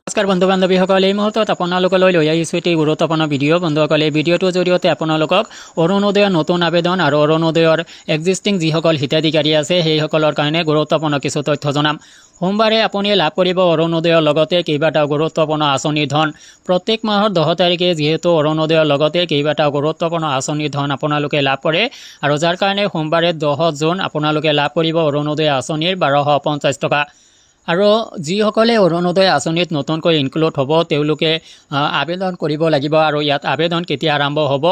নমস্কাৰ বন্ধু বান্ধৱীসকল, এই মুহূৰ্তত আপোনালোকলৈ লৈ আহিছোঁ এটি গুৰুত্বপূৰ্ণ ভিডিঅ'। বন্ধুসকল, এই ভিডিঅ'টোৰ জৰিয়তে আপোনালোকক অৰুণোদয়ৰ নতুন আবেদন আৰু অৰুণোদয়ৰ এক্সিষ্টিং যিসকল হিতাধিকাৰী আছে সেইসকলৰ কাৰণে গুৰুত্বপূৰ্ণ কিছু তথ্য জনাম। সোমবাৰে আপুনি লাভ কৰিব অৰুণোদয়ৰ লগতে কেইবাটাও গুৰুত্বপূৰ্ণ আঁচনিৰ ধন। প্ৰত্যেক মাহৰ 10 তাৰিখে যিহেতু অৰুণোদয়ৰ লগতে কেইবাটাও গুৰুত্বপূৰ্ণ আঁচনিৰ ধন আপোনালোকে লাভ কৰে, আৰু যাৰ কাৰণে সোমবাৰে 10 জুন আপোনালোকে লাভ কৰিব অৰুণোদয় আঁচনিৰ 1250 টকা। আৰু যিসকলে অৰুণোদয় আঁচনিত নতুনকৈ ইনক্লুড হ'ব তেওঁলোকে আবেদন কৰিব লাগিব, আৰু ইয়াত আবেদন কেতিয়া আৰম্ভ হ'ব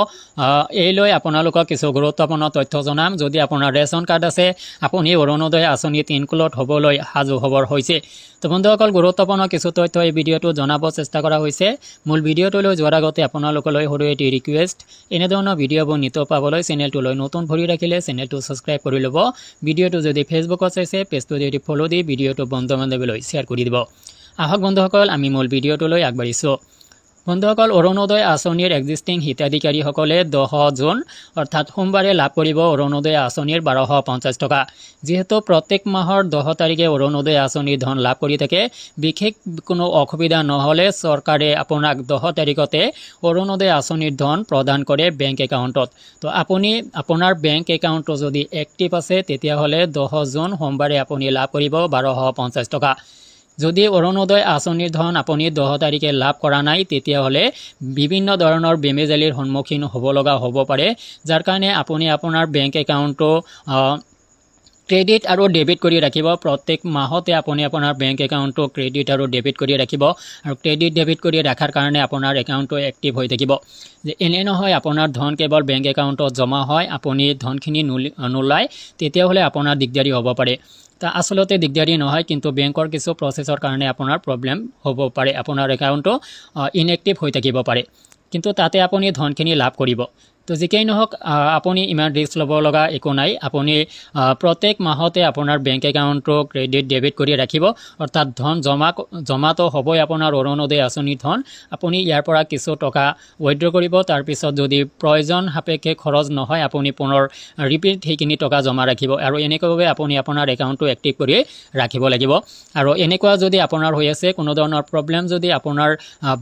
এই লৈ আপোনালোকক কিছু গুৰুত্বপূৰ্ণ তথ্য জনাম। যদি আপোনাৰ ৰেচন কাৰ্ড আছে আপুনি অৰুণোদয় আঁচনিত ইনক্লুড হ'বলৈ সাজু হ'বৰ হৈছে। তো বন্ধুসকল, গুৰুত্বপূৰ্ণ কিছু তথ্য এই ভিডিঅ'টো জনাব চেষ্টা কৰা হৈছে। মূল ভিডিঅ'টোলৈ যোৱাৰ আগতে আপোনালোকলৈ সৰু এটি ৰিকুৱেষ্ট, এনেধৰণৰ ভিডিঅ'বোৰ নিতৌ পাবলৈ চেনেলটোলৈ নতুন ভৰি ৰাখিলে চেনেলটো ছাবস্ক্ৰাইব কৰি ল'ব। ভিডিঅ'টো যদি ফেচবুকত চাইছে পেজটো যদি ফ'ল' দি ভিডিঅ'টো বন্ধু বান্ধৱীলৈ শ্বেয়াৰ কৰি দিব। আহক বন্ধুসকল, আমি মূল ভিডিঅ'টোলৈ আগবাঢ়িছোঁ। বন্ধুসকল, অৰুণোদয় আঁচনিৰ এক্সিষ্টিং হিতাধিকাৰীসকলে 10 জুন অৰ্থাৎ সোমবাৰে লাভ কৰিব অৰুণোদয় আঁচনিৰ 1250 টকা। যিহেতু প্ৰত্যেক মাহৰ 10 তাৰিখে অৰুণোদয় আঁচনিৰ ধন লাভ কৰি থাকে, বিশেষ কোনো অসুবিধা নহ'লে চৰকাৰে আপোনাক 10 তাৰিখতে অৰুণোদয় আঁচনিৰ ধন প্ৰদান কৰে বেংক একাউণ্টত। তো আপুনি আপোনাৰ বেংক একাউণ্টটো যদি এক্টিভ আছে তেতিয়াহ'লে 10 জুন সোমবাৰে আপুনি লাভ কৰিব 1250 টকা। যদি অৰুণোদয় আঁচনিৰ ধন আপুনি 10 তাৰিখে লাভ কৰা নাই তেতিয়াহ'লে বিভিন্ন ধৰণৰ বেমেজালিৰ সন্মুখীন হ'ব লগা হ'ব পাৰে, যাৰ কাৰণে আপুনি আপোনাৰ বেংক একাউণ্টটো ক্ৰেডিট আৰু ডেবিট কৰি ৰাখিব। প্ৰত্যেক মাহতে আপুনি আপোনাৰ বেংক একাউণ্টটো ক্ৰেডিট আৰু ডেবিট কৰি ৰাখিব, আৰু ক্ৰেডিট ডেবিট কৰি ৰখাৰ কাৰণে আপোনাৰ একাউণ্টটো এক্টিভ হৈ থাকিব। যে এনে নহয় আপোনাৰ ধন কেৱল বেংক একাউণ্টত জমা হয়, আপুনি ধনখিনি নোলায় তেতিয়াহ'লে আপোনাৰ দিগদাৰী হ'ব পাৰে। তা আচলতে দিগদাৰী নহয়, কিন্তু বেংকৰ কিছু প্ৰচেছৰ কাৰণে আপোনাৰ প্ৰব্লেম হ'ব পাৰে, আপোনাৰ একাউণ্টটো ইনএক্টিভ হৈ থাকিব পাৰে, কিন্তু তাতে আপুনি ধনখিনি লাভ কৰিব। তো যিকেই নহওক আপুনি ইমান ৰিস্ক ল'ব লগা একো নাই। আপুনি প্ৰত্যেক মাহতে আপোনাৰ বেংক একাউণ্টটো ক্ৰেডিট ডেবিট কৰি ৰাখিব, অৰ্থাৎ ধন জমাটো হ'বই আপোনাৰ অৰুণোদয় আঁচনিৰ ধন। আপুনি ইয়াৰ পৰা কিছু টকা উইথড্ৰ কৰিব, তাৰপিছত যদি প্ৰয়োজন সাপেক্ষে খৰচ নহয় আপুনি পুনৰ ৰিপিট সেইখিনি টকা জমা ৰাখিব, আৰু এনেকুৱাভাৱে আপুনি আপোনাৰ একাউণ্টটো এক্টিভ কৰি ৰাখিব লাগিব। আৰু এনেকুৱা যদি আপোনাৰ হৈ আছে কোনো ধৰণৰ প্ৰব্লেম যদি আপোনাৰ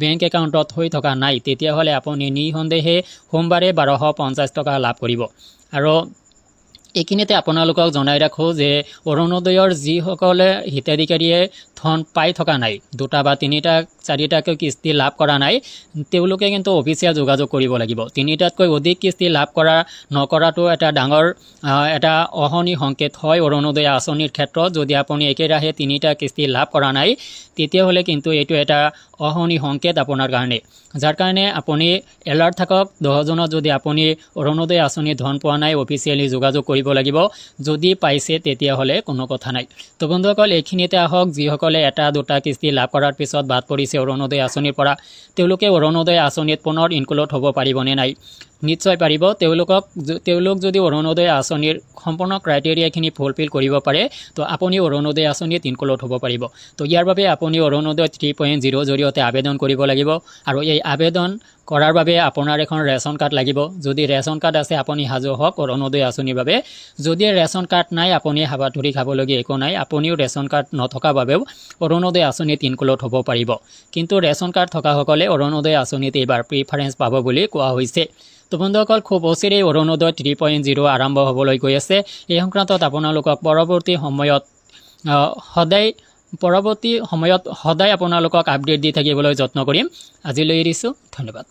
বেংক একাউণ্টত হৈ থকা নাই তেতিয়াহ'লে আপুনি নিঃসন্দেহে সোমবাৰে 1250 টকা লাভ কৰিব। আৰু এইখিনিতে আপোনালোকক জনাই ৰাখোঁ যে অৰুণোদয়ৰ যিসকলে হিতাধিকাৰীয়ে ধন পাই থকা নাই, 2টা বা 3টা 4টাকৈ কিস্তি লাভ কৰা নাই, তেওঁলোকে কিন্তু অফিচিয়েল যোগাযোগ কৰিব লাগিব। 3টাতকৈ অধিক কিস্তি লাভ নকৰাটো এটা ডাঙৰ এটা অহনি সংকেত হয় অৰুণোদয় আঁচনিৰ ক্ষেত্ৰত। যদি আপুনি একেৰাহে 3টা কিস্তি লাভ কৰা নাই তেতিয়াহ'লে কিন্তু এইটো এটা অহনি সংকেত আপোনাৰ কাৰণে, যাৰ কাৰণে আপুনি এলাৰ্ট থাকক। 10 জুনত যদি আপুনি অৰুণোদয় আঁচনিৰ ধন পোৱা নাই অফিচিয়েলি যোগাযোগ কৰিব লাগিব, যদি পাইছে তেতিয়াহ'লে কোনো কথা নাই। তো বন্ধুসকল, এইখিনিতে আহক যিসকলে 1, 2টা কিস্তি লাভ কৰাৰ পিছত বাদ পৰিছে অৰুণোদয় আঁচনিৰ পৰা, তেওঁলোকে অৰুণোদয় আঁচনিত পুনৰ ইনক্লুড হ'ব পাৰিবনে নাই? নিশ্চয় পাৰিব। তেওঁলোক যদি অৰুণোদয় আঁচনিৰ সম্পূৰ্ণ ক্ৰাইটেৰিয়াখিনি ফুলফিল কৰিব পাৰে তো আপুনি অৰুণোদয় আঁচনিত ইনক্লুড হ'ব পাৰিব। তো ইয়াৰ বাবে আপুনি অৰুণোদয় 3.0 জৰিয়তে আবেদন কৰিব লাগিব, আৰু এই আবেদন কৰাৰ বাবে আপোনাৰ এখন ৰেচন কাৰ্ড লাগিব। যদি ৰেচন কাৰ্ড আছে আপুনি সাজু হওক অৰুণোদয় আঁচনিৰ বাবে। যদি ৰেচন কাৰ্ড নাই আপুনি হাবাথুৰি খাবলগীয়া একো নাই, আপুনিও ৰেচন কাৰ্ড নথকা বাবেও অৰুণোদয় আঁচনিত ইনক্লুড হ'ব পাৰিব। কিন্তু ৰেচন কাৰ্ড থকাসকলে অৰুণোদয় আঁচনিত এইবাৰ প্ৰিফাৰেঞ্চ পাব বুলি কোৱা হৈছে। তো বন্ধুসকল, খুব অচিৰেই অৰুণোদয় 3.0 আৰম্ভ হ'বলৈ গৈ আছে। এই সংক্ৰান্তত আপোনালোকক পৰৱৰ্তী সময়ত সদায় আপোনালোকক আপডেট দি থাকিবলৈ যত্ন কৰিম। আজিলৈ এৰিছোঁ, ধন্যবাদ।